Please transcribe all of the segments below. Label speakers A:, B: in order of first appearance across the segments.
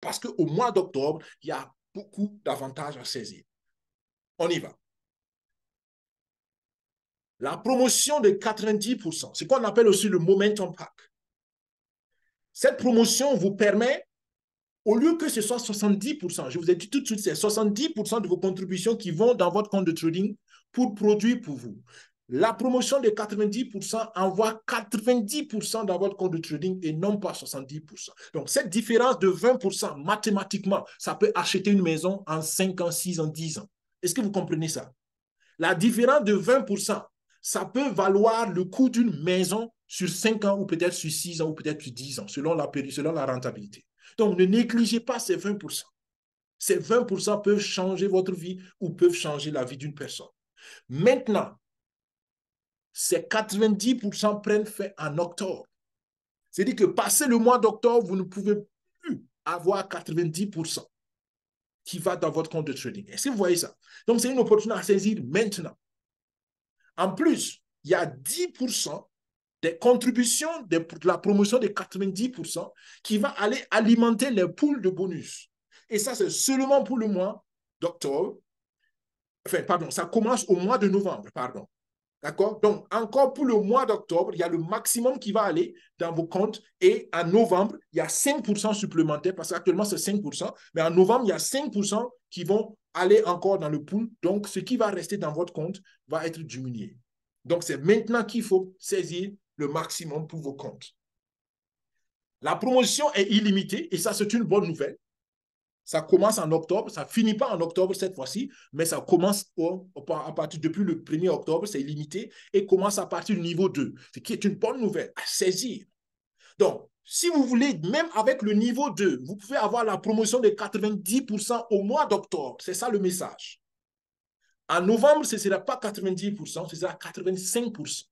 A: Parce qu'au mois d'octobre, il y a beaucoup d'avantages à saisir. On y va. La promotion de 90%, ce qu'on appelle aussi le Momentum Pack. Cette promotion vous permet, au lieu que ce soit 70%, je vous ai dit tout de suite, c'est 70% de vos contributions qui vont dans votre compte de trading pour produire pour vous. La promotion de 90% envoie 90% dans votre compte de trading et non pas 70%. Donc, cette différence de 20%, mathématiquement, ça peut acheter une maison en 5 ans, 6 ans, 10 ans. Est-ce que vous comprenez ça? La différence de 20%, ça peut valoir le coût d'une maison sur 5 ans ou peut-être sur 6 ans ou peut-être sur 10 ans, selon la rentabilité. Donc, ne négligez pas ces 20%. Ces 20% peuvent changer votre vie ou peuvent changer la vie d'une personne. Maintenant, ces 90% prennent fin en octobre. C'est-à-dire que passé le mois d'octobre, vous ne pouvez plus avoir 90% qui va dans votre compte de trading. Est-ce que vous voyez ça? Donc, c'est une opportunité à saisir maintenant. En plus, il y a 10% des contributions de la promotion de 90% qui va aller alimenter les poules de bonus. Et ça, c'est seulement pour le mois d'octobre. Enfin, pardon, ça commence au mois de novembre, pardon. D'accord? Donc, encore pour le mois d'octobre, il y a le maximum qui va aller dans vos comptes. Et en novembre, il y a 5% supplémentaires, parce qu'actuellement, c'est 5%. Mais en novembre, il y a 5% qui vont aller encore dans le pool. Donc, ce qui va rester dans votre compte va être diminué. Donc, c'est maintenant qu'il faut saisir le maximum pour vos comptes. La promotion est illimitée et ça, c'est une bonne nouvelle. Ça commence en octobre, ça ne finit pas en octobre cette fois-ci, mais ça commence à partir depuis le 1er octobre, c'est illimité, et commence à partir du niveau 2, ce qui est une bonne nouvelle à saisir. Donc, si vous voulez, même avec le niveau 2, vous pouvez avoir la promotion de 90% au mois d'octobre. C'est ça le message. En novembre, ce ne sera pas 90%, ce sera 85%.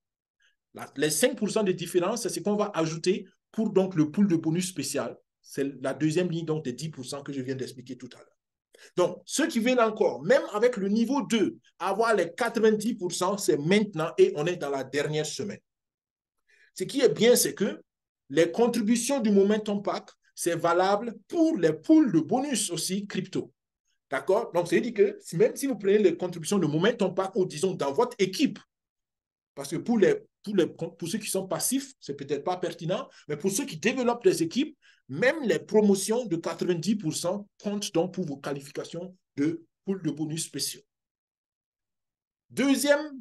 A: Les 5% de différence, c'est ce qu'on va ajouter pour donc le pool de bonus spécial. C'est la deuxième ligne donc des 10% que je viens d'expliquer tout à l'heure. Donc, ceux qui viennent encore, même avec le niveau 2, avoir les 90%, c'est maintenant et on est dans la dernière semaine. Ce qui est bien, c'est que les contributions du Momentum Pack, c'est valable pour les pools de bonus aussi crypto. D'accord? Donc, c'est-à-dire que même si vous prenez les contributions de Momentum Pack ou disons dans votre équipe, parce que pour ceux qui sont passifs, c'est peut-être pas pertinent, mais pour ceux qui développent des équipes, même les promotions de 90% comptent donc pour vos qualifications de pool de bonus spéciaux. Deuxième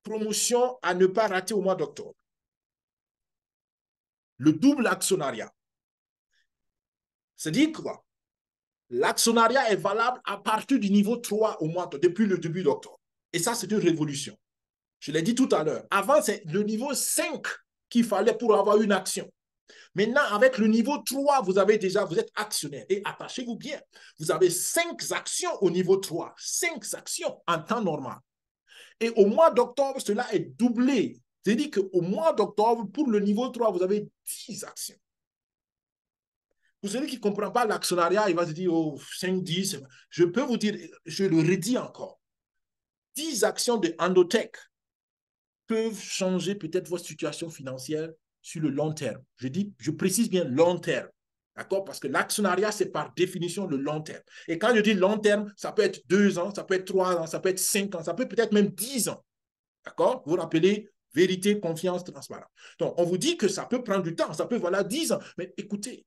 A: promotion à ne pas rater au mois d'octobre. Le double actionnariat. C'est-à-dire quoi? L'actionnariat est valable à partir du niveau 3 depuis le début d'octobre. Et ça, c'est une révolution. Je l'ai dit tout à l'heure. Avant, c'est le niveau 5 qu'il fallait pour avoir une action. Maintenant, avec le niveau 3, vous êtes actionnaire. Et attachez-vous bien, vous avez 5 actions au niveau 3. 5 actions en temps normal. Et au mois d'octobre, cela est doublé. C'est-à-dire qu'au mois d'octobre, pour le niveau 3, vous avez 10 actions. Pour celui qui ne comprend pas l'actionnariat, il va se dire, oh, 5, 10. Je peux vous dire, je le redis encore. 10 actions de Endotech peuvent changer peut-être votre situation financière sur le long terme. Je précise bien long terme. D'accord? Parce que l'actionnariat, c'est par définition le long terme. Et quand je dis long terme, ça peut être 2 ans, ça peut être 3 ans, ça peut être 5 ans, ça peut peut-être même 10 ans. D'accord? Vous rappelez vérité, confiance, transparence. Donc, on vous dit que ça peut prendre du temps, ça peut valoir 10 ans. Mais écoutez,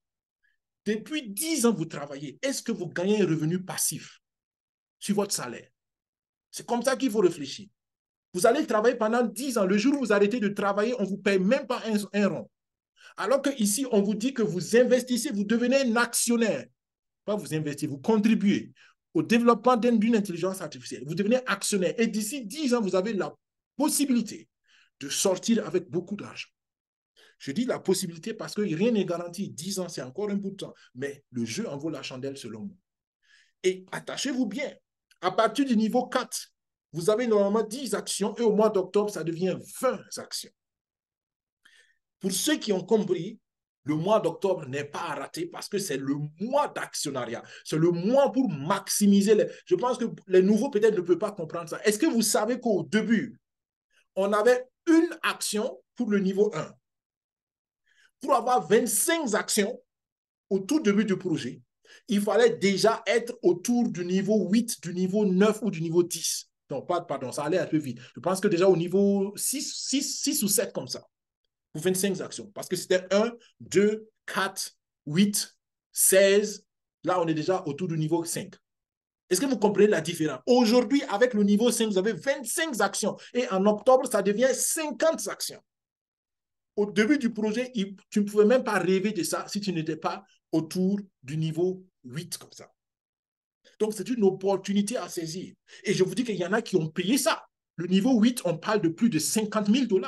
A: depuis 10 ans, vous travaillez. Est-ce que vous gagnez un revenu passif sur votre salaire? C'est comme ça qu'il faut réfléchir. Vous allez travailler pendant 10 ans. Le jour où vous arrêtez de travailler, on ne vous paye même pas un rond. Alors qu'ici, on vous dit que vous investissez, vous devenez un actionnaire. Pas vous investissez, vous contribuez au développement d'une intelligence artificielle. Vous devenez actionnaire. Et d'ici 10 ans, vous avez la possibilité de sortir avec beaucoup d'argent. Je dis la possibilité parce que rien n'est garanti. 10 ans, c'est encore un bout de temps. Mais le jeu en vaut la chandelle selon moi. Et attachez-vous bien. À partir du niveau 4, vous avez normalement 10 actions et au mois d'octobre, ça devient 20 actions. Pour ceux qui ont compris, le mois d'octobre n'est pas à rater parce que c'est le mois d'actionnariat. C'est le mois pour maximiser les... Je pense que les nouveaux peut-être ne peuvent pas comprendre ça. Est-ce que vous savez qu'au début, on avait une action pour le niveau 1? Pour avoir 25 actions, au tout début du projet, il fallait déjà être autour du niveau 8, du niveau 9 ou du niveau 10. Non, pardon, ça allait un peu vite. Je pense que déjà au niveau 6 ou 7 comme ça, pour 25 actions. Parce que c'était 1, 2, 4, 8, 16. Là, on est déjà autour du niveau 5. Est-ce que vous comprenez la différence? Aujourd'hui, avec le niveau 5, vous avez 25 actions. Et en octobre, ça devient 50 actions. Au début du projet, tu ne pouvais même pas rêver de ça si tu n'étais pas autour du niveau 8 comme ça. Donc, c'est une opportunité à saisir. Et je vous dis qu'il y en a qui ont payé ça. Le niveau 8, on parle de plus de 50 000 $.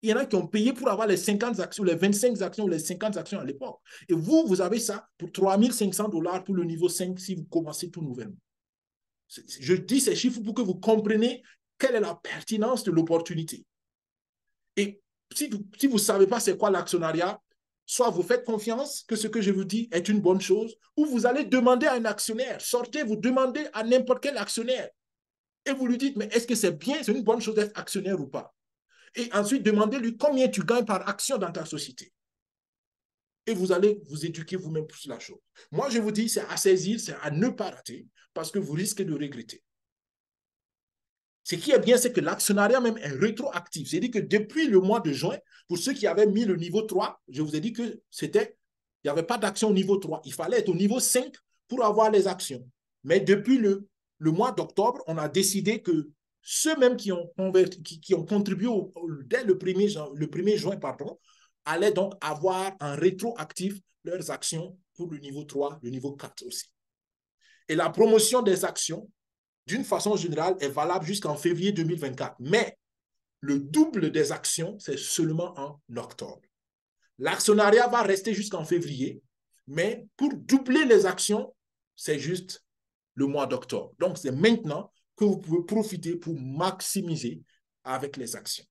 A: Il y en a qui ont payé pour avoir les 50 actions, les 25 actions, les 50 actions à l'époque. Et vous, vous avez ça pour 3 500 $ pour le niveau 5 si vous commencez tout nouvellement. Je dis ces chiffres pour que vous compreniez quelle est la pertinence de l'opportunité. Et si vous ne savez pas c'est quoi l'actionnariat, soit vous faites confiance que ce que je vous dis est une bonne chose, ou vous allez demander à un actionnaire. Sortez, vous demandez à n'importe quel actionnaire. Et vous lui dites, mais est-ce que c'est bien, c'est une bonne chose d'être actionnaire ou pas? Et ensuite, demandez-lui combien tu gagnes par action dans ta société. Et vous allez vous éduquer vous-même sur la chose. Moi, je vous dis, c'est à saisir, c'est à ne pas rater, parce que vous risquez de regretter. Ce qui est bien, c'est que l'actionnariat même est rétroactif. C'est-à-dire que depuis le mois de juin, pour ceux qui avaient mis le niveau 3, je vous ai dit que il n'y avait pas d'action au niveau 3. Il fallait être au niveau 5 pour avoir les actions. Mais depuis le mois d'octobre, on a décidé que ceux-mêmes qui ont contribué dès le 1er juin, allaient donc avoir en rétroactif leurs actions pour le niveau 3, le niveau 4 aussi. Et la promotion des actions, d'une façon générale, est valable jusqu'en février 2024. Mais le double des actions, c'est seulement en octobre. L'actionnariat va rester jusqu'en février, mais pour doubler les actions, c'est juste le mois d'octobre. Donc, c'est maintenant que vous pouvez profiter pour maximiser avec les actions.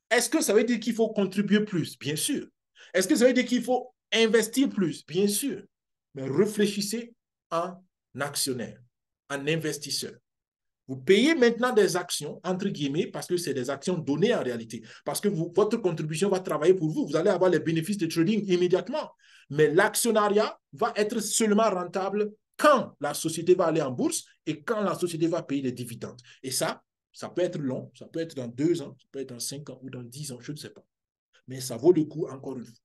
A: Est-ce que ça veut dire qu'il faut contribuer plus? Bien sûr. Est-ce que ça veut dire qu'il faut investir plus? Bien sûr. Mais réfléchissez en actionnaire, en investisseur. Vous payez maintenant des actions, entre guillemets, parce que c'est des actions données en réalité. Parce que votre contribution va travailler pour vous. Vous allez avoir les bénéfices de trading immédiatement. Mais l'actionnariat va être seulement rentable quand la société va aller en bourse et quand la société va payer les dividendes. Et ça peut être long, ça peut être dans 2 ans, ça peut être dans 5 ans ou dans 10 ans, je ne sais pas. Mais ça vaut le coup encore une fois.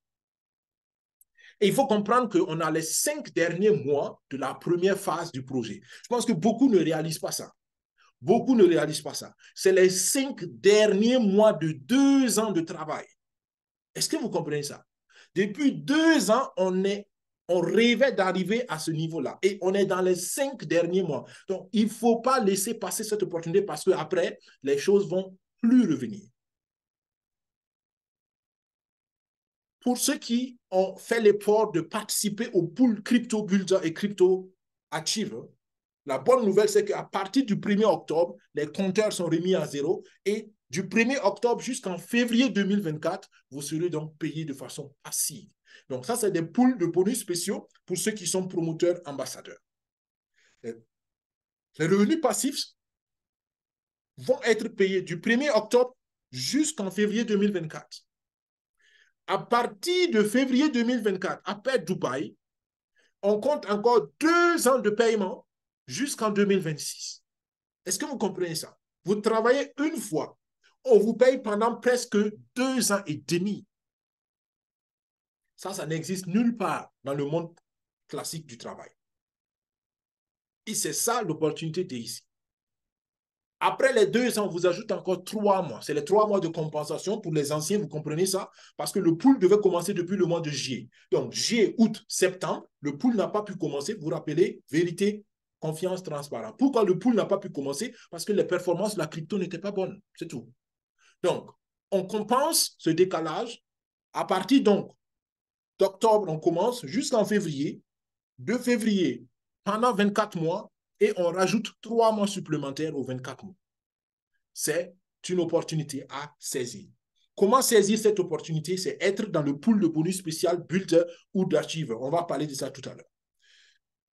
A: Et il faut comprendre qu'on a les 5 derniers mois de la première phase du projet. Je pense que beaucoup ne réalisent pas ça. Beaucoup ne réalisent pas ça. C'est les 5 derniers mois de 2 ans de travail. Est-ce que vous comprenez ça? Depuis 2 ans, on rêvait d'arriver à ce niveau-là. Et on est dans les 5 derniers mois. Donc, il ne faut pas laisser passer cette opportunité parce qu'après, les choses ne vont plus revenir. Pour ceux qui ont fait l'effort de participer au pool Crypto Builder et Crypto Achiever, la bonne nouvelle, c'est qu'à partir du 1er octobre, les compteurs sont remis à zéro et du 1er octobre jusqu'en février 2024, vous serez donc payé de façon passive. Donc ça, c'est des pools de bonus spéciaux pour ceux qui sont promoteurs ambassadeurs. Les revenus passifs vont être payés du 1er octobre jusqu'en février 2024. À partir de février 2024, après Dubaï, on compte encore 2 ans de paiement jusqu'en 2026. Est-ce que vous comprenez ça? Vous travaillez une fois, on vous paye pendant presque 2 ans et demi. Ça n'existe nulle part dans le monde classique du travail. Et c'est ça l'opportunité d'ici. Après les 2 ans, on vous ajoute encore 3 mois. C'est les 3 mois de compensation pour les anciens, vous comprenez ça? Parce que le pool devait commencer depuis le mois de juillet. Donc, juillet, août, septembre, le pool n'a pas pu commencer. Vous vous rappelez, vérité, confiance, transparence. Pourquoi le pool n'a pas pu commencer? Parce que les performances de la crypto n'étaient pas bonnes. C'est tout. Donc, on compense ce décalage. À partir donc d'octobre, on commence jusqu'en février. De février, pendant 24 mois, et on rajoute 3 mois supplémentaires aux 24 mois. C'est une opportunité à saisir. Comment saisir cette opportunité? C'est être dans le pool de bonus spécial Builder ou d'Achiever. On va parler de ça tout à l'heure.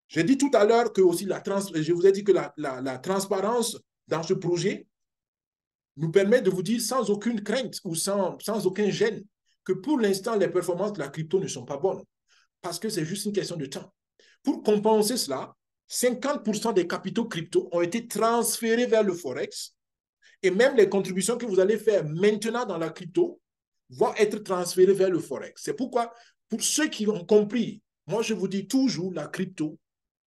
A: J'ai dit tout à l'heure que aussi je vous ai dit que la transparence dans ce projet nous permet de vous dire sans aucune crainte ou sans aucun gêne que pour l'instant, les performances de la crypto ne sont pas bonnes. parce que c'est juste une question de temps. Pour compenser cela, 50% des capitaux crypto ont été transférés vers le Forex et même les contributions que vous allez faire maintenant dans la crypto vont être transférées vers le Forex. C'est pourquoi, pour ceux qui ont compris, moi je vous dis toujours, la crypto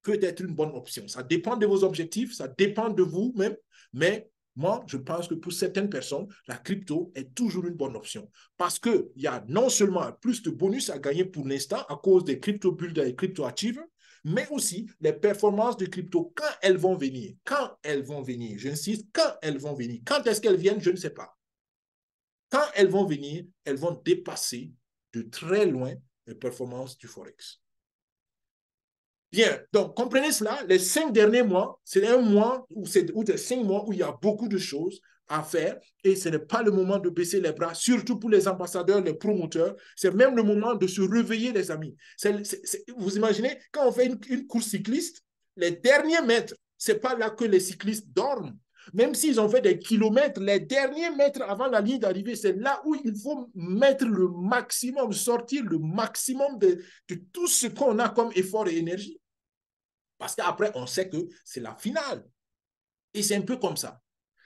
A: peut être une bonne option. Ça dépend de vos objectifs, ça dépend de vous-même, mais moi, je pense que pour certaines personnes, la crypto est toujours une bonne option parce qu'il y a non seulement plus de bonus à gagner pour l'instant à cause des crypto builders et crypto achievers, mais aussi les performances de crypto quand elles vont venir. Quand elles vont venir, j'insiste, quand elles vont venir. Quand est-ce qu'elles viennent, je ne sais pas. Quand elles vont venir, elles vont dépasser de très loin les performances du Forex. Bien, donc comprenez cela, les 5 derniers mois, c'est un mois ou c'est 5 mois où il y a beaucoup de choses à faire et ce n'est pas le moment de baisser les bras, surtout pour les ambassadeurs, les promoteurs. C'est même le moment de se réveiller, les amis. Vous imaginez, quand on fait une course cycliste, les derniers mètres, ce n'est pas là que les cyclistes dorment. Même s'ils ont fait des kilomètres, les derniers mètres avant la ligne d'arrivée, c'est là où il faut mettre le maximum, sortir le maximum de tout ce qu'on a comme effort et énergie. Parce qu'après, on sait que c'est la finale. Et c'est un peu comme ça.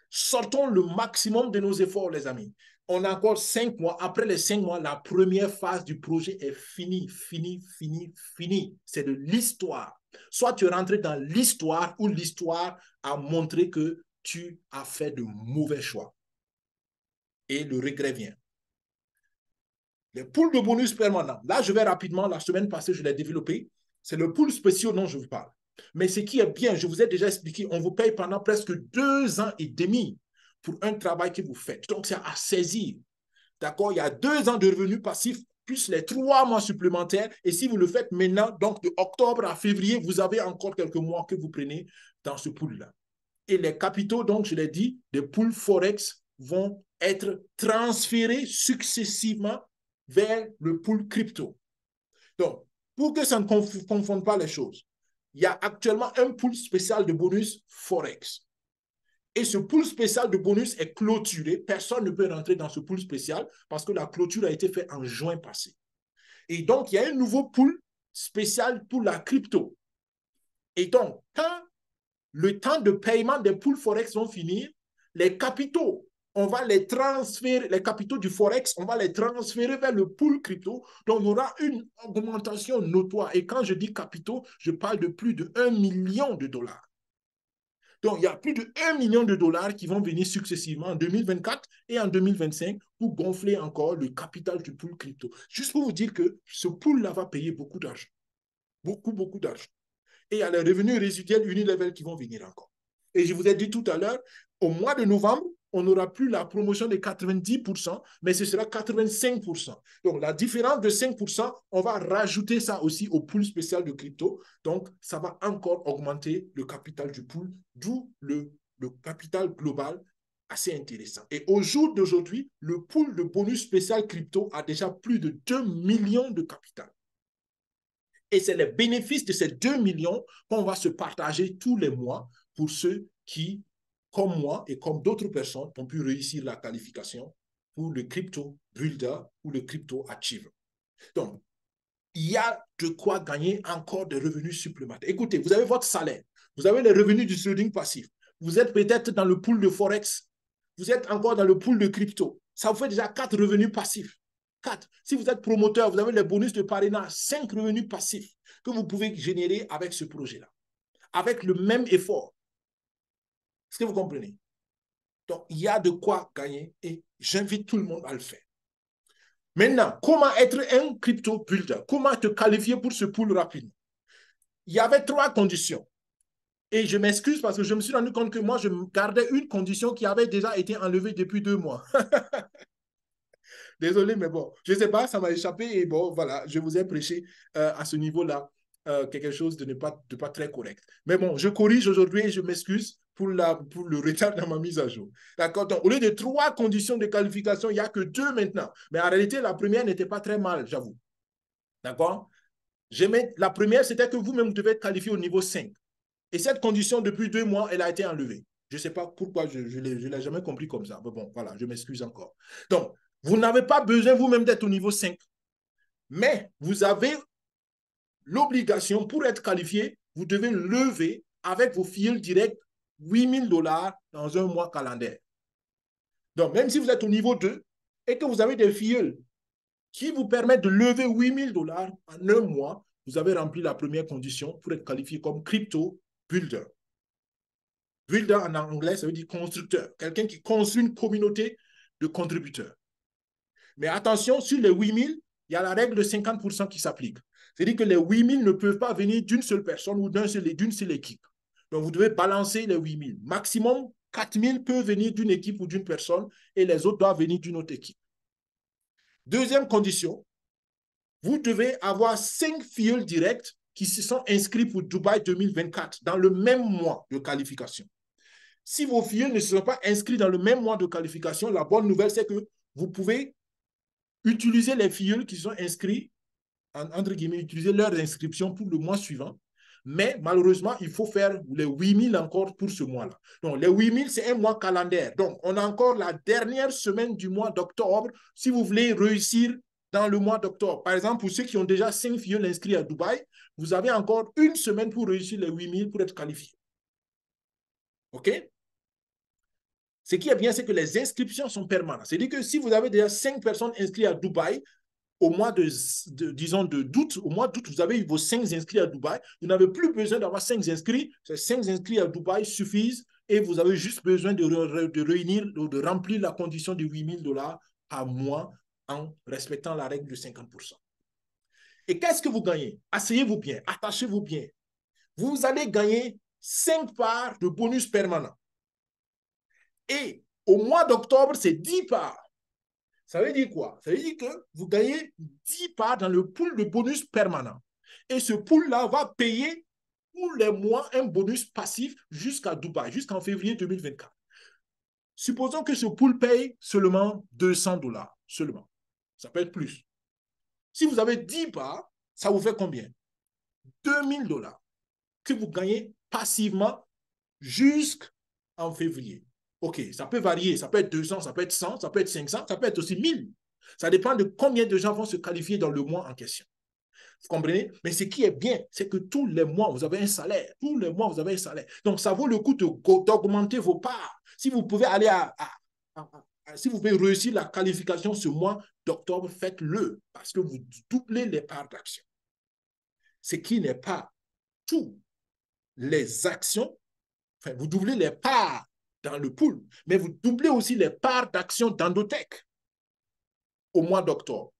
A: Sortons le maximum de nos efforts, les amis. On a encore 5 mois. Après les 5 mois, la première phase du projet est finie, finie. C'est de l'histoire. Soit tu es rentré dans l'histoire ou l'histoire a montré que tu as fait de mauvais choix. Et le regret vient. Les poules de bonus permanents. Là, je vais rapidement, la semaine passée, je l'ai développé. C'est le pool spécial dont je vous parle. Mais ce qui est bien, je vous ai déjà expliqué, on vous paye pendant presque 2 ans et demi pour un travail que vous faites. Donc, c'est à saisir. D'accord? Il y a 2 ans de revenus passifs, plus les 3 mois supplémentaires. Et si vous le faites maintenant, donc de octobre à février, vous avez encore quelques mois que vous prenez dans ce pool-là. Et les capitaux, donc, je l'ai dit, des pools Forex vont être transférés successivement vers le pool crypto. Donc, pour que ça ne confonde pas les choses, il y a actuellement un pool spécial de bonus Forex. Et ce pool spécial de bonus est clôturé. Personne ne peut rentrer dans ce pool spécial parce que la clôture a été faite en juin passé. Et donc, il y a un nouveau pool spécial pour la crypto. Et donc, quand le temps de paiement des pools Forex vont finir, les capitaux, on va les transférer, les capitaux du Forex, on va les transférer vers le pool crypto. Donc, il y aura une augmentation notoire. Et quand je dis capitaux, je parle de plus de 1 million de dollars. Donc, il y a plus de 1 million de dollars qui vont venir successivement en 2024 et en 2025 pour gonfler encore le capital du pool crypto. Juste pour vous dire que ce pool-là va payer beaucoup d'argent. Beaucoup d'argent. Et il y a les revenus résiduels unilevel qui vont venir encore. Et je vous ai dit tout à l'heure, au mois de novembre, on n'aura plus la promotion de 90%, mais ce sera 85%. Donc, la différence de 5%, on va rajouter ça aussi au pool spécial de crypto. Donc, ça va encore augmenter le capital du pool, d'où le capital global assez intéressant. Et au jour d'aujourd'hui, le pool de bonus spécial crypto a déjà plus de 2 millions de capital. Et c'est les bénéfices de ces 2 millions qu'on va se partager tous les mois pour ceux qui, comme moi et comme d'autres personnes, ont pu réussir la qualification pour le crypto builder ou le crypto achiever. Donc, il y a de quoi gagner encore des revenus supplémentaires. Écoutez, vous avez votre salaire, vous avez les revenus du trading passif, vous êtes peut-être dans le pool de Forex, vous êtes encore dans le pool de crypto. Ça vous fait déjà 4 revenus passifs. 4. Si vous êtes promoteur, vous avez les bonus de parrainage, 5 revenus passifs que vous pouvez générer avec ce projet-là, avec le même effort. Est-ce que vous comprenez? Donc, il y a de quoi gagner et j'invite tout le monde à le faire. Maintenant, comment être un crypto builder? Comment te qualifier pour ce pool rapidement? Il y avait 3 conditions. Et je m'excuse parce que je me suis rendu compte que moi, je gardais une condition qui avait déjà été enlevée depuis 2 mois. Désolé, mais bon, je ne sais pas, ça m'a échappé et bon, voilà, je vous ai prêché à ce niveau-là quelque chose de pas très correct. Mais bon, je corrige aujourd'hui et je m'excuse pour le retard dans ma mise à jour. D'accord? Donc, au lieu de 3 conditions de qualification, il n'y a que 2 maintenant. Mais en réalité, la première n'était pas très mal, j'avoue. D'accord? La première, c'était que vous-même, vous devez être qualifié au niveau 5. Et cette condition, depuis 2 mois, elle a été enlevée. Je ne sais pas pourquoi, je ne l'ai jamais compris comme ça. Mais bon, voilà, je m'excuse encore. Donc, vous n'avez pas besoin vous-même d'être au niveau 5. Mais vous avez l'obligation, pour être qualifié, vous devez lever avec vos filiales directs 8 000 $ dans un mois calendaire. Donc, même si vous êtes au niveau 2 et que vous avez des filiales qui vous permettent de lever 8 000 $ en un mois, vous avez rempli la première condition pour être qualifié comme crypto builder. Builder en anglais, ça veut dire constructeur, quelqu'un qui construit une communauté de contributeurs. Mais attention, sur les 8 000, il y a la règle de 50% qui s'applique. C'est-à-dire que les 8 000 ne peuvent pas venir d'une seule personne ou d'une seule équipe. Donc, vous devez balancer les 8 000. Maximum, 4 000 peuvent venir d'une équipe ou d'une personne et les autres doivent venir d'une autre équipe. Deuxième condition, vous devez avoir 5 filiales directes qui se sont inscrits pour Dubaï 2024 dans le même mois de qualification. Si vos filiales ne se sont pas inscrits dans le même mois de qualification, la bonne nouvelle, c'est que vous pouvez utiliser les filiales qui sont inscrits, entre guillemets, utiliser leurs inscriptions pour le mois suivant. Mais malheureusement, il faut faire les 8 000 encore pour ce mois-là. Donc, les 8 000, c'est un mois calendaire. Donc, on a encore la dernière semaine du mois d'octobre si vous voulez réussir dans le mois d'octobre. Par exemple, pour ceux qui ont déjà 5 filiales inscrits à Dubaï, vous avez encore une semaine pour réussir les 8 000 pour être qualifié. OK? Ce qui est bien, c'est que les inscriptions sont permanentes. C'est-à-dire que si vous avez déjà 5 personnes inscrites à Dubaï, au mois d'août, au mois d'août, vous avez eu vos 5 inscrits à Dubaï. Vous n'avez plus besoin d'avoir 5 inscrits. Ces 5 inscrits à Dubaï suffisent et vous avez juste besoin de réunir, de remplir la condition de 8 000 $ par mois en respectant la règle de 50%. Et qu'est-ce que vous gagnez? Asseyez-vous bien, attachez-vous bien. Vous allez gagner 5 parts de bonus permanent. Et au mois d'octobre, c'est 10 parts. Ça veut dire quoi? Ça veut dire que vous gagnez 10 parts dans le pool de bonus permanent. Et ce pool-là va payer tous les mois un bonus passif jusqu'à Dubaï, jusqu'en février 2024. Supposons que ce pool paye seulement 200 $ seulement. Ça peut être plus. Si vous avez 10 parts, ça vous fait combien? 2 000 $ que vous gagnez passivement jusqu'en février. OK, ça peut varier, ça peut être 200, ça peut être 100, ça peut être 500, ça peut être aussi 1000. Ça dépend de combien de gens vont se qualifier dans le mois en question. Vous comprenez? Mais ce qui est bien, c'est que tous les mois, vous avez un salaire. Tous les mois, vous avez un salaire. Donc, ça vaut le coup d'augmenter vos parts. Si vous pouvez aller si vous pouvez réussir la qualification ce mois d'octobre, faites-le parce que vous doublez les parts d'action. Ce qui n'est pas tout. Les actions, enfin, vous doublez les parts dans le pool, mais vous doublez aussi les parts d'actions d'Endotech au mois d'octobre.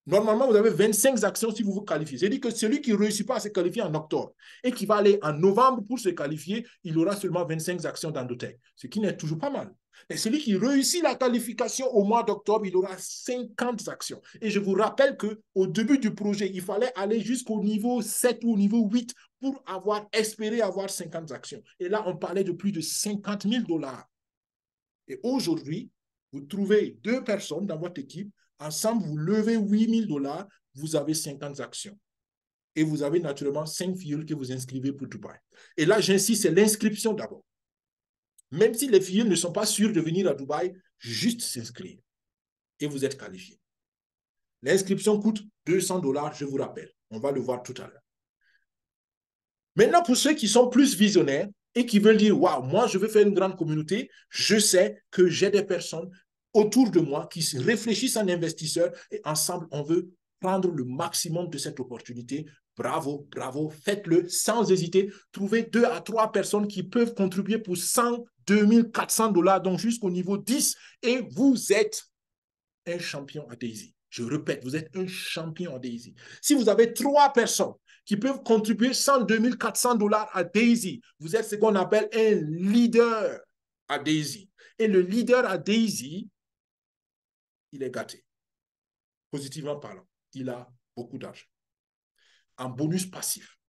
A: Normalement, vous avez 25 actions si vous vous qualifiez. C'est-à-dire que celui qui ne réussit pas à se qualifier en octobre et qui va aller en novembre pour se qualifier, il aura seulement 25 actions d'Endotech, ce qui n'est toujours pas mal. Mais celui qui réussit la qualification au mois d'octobre, il aura 50 actions. Et je vous rappelle qu'au début du projet, il fallait aller jusqu'au niveau 7 ou au niveau 8 pour espérer avoir 50 actions. Et là, on parlait de plus de 50 000 $. Et aujourd'hui, vous trouvez 2 personnes dans votre équipe, ensemble, vous levez 8 000 $, vous avez 50 actions. Et vous avez naturellement 5 filiales que vous inscrivez pour Dubaï. Et là, j'insiste, c'est l'inscription d'abord. Même si les filiales ne sont pas sûres de venir à Dubaï, juste s'inscrire. Et vous êtes qualifié. L'inscription coûte 200 $, je vous rappelle. On va le voir tout à l'heure. Maintenant, pour ceux qui sont plus visionnaires et qui veulent dire, waouh, moi, je veux faire une grande communauté, je sais que j'ai des personnes autour de moi qui se réfléchissent en investisseurs et ensemble, on veut prendre le maximum de cette opportunité. Bravo, bravo, faites-le sans hésiter. Trouvez 2 à 3 personnes qui peuvent contribuer pour 100, 2400 $, donc jusqu'au niveau 10, et vous êtes un champion à Daisy. Je répète, vous êtes un champion à Daisy. Si vous avez 3 personnes qui peuvent contribuer 102 400 $ à Daisy, vous êtes ce qu'on appelle un leader à Daisy. Et le leader à Daisy, il est gâté. Positivement parlant, il a beaucoup d'argent. En bonus passif.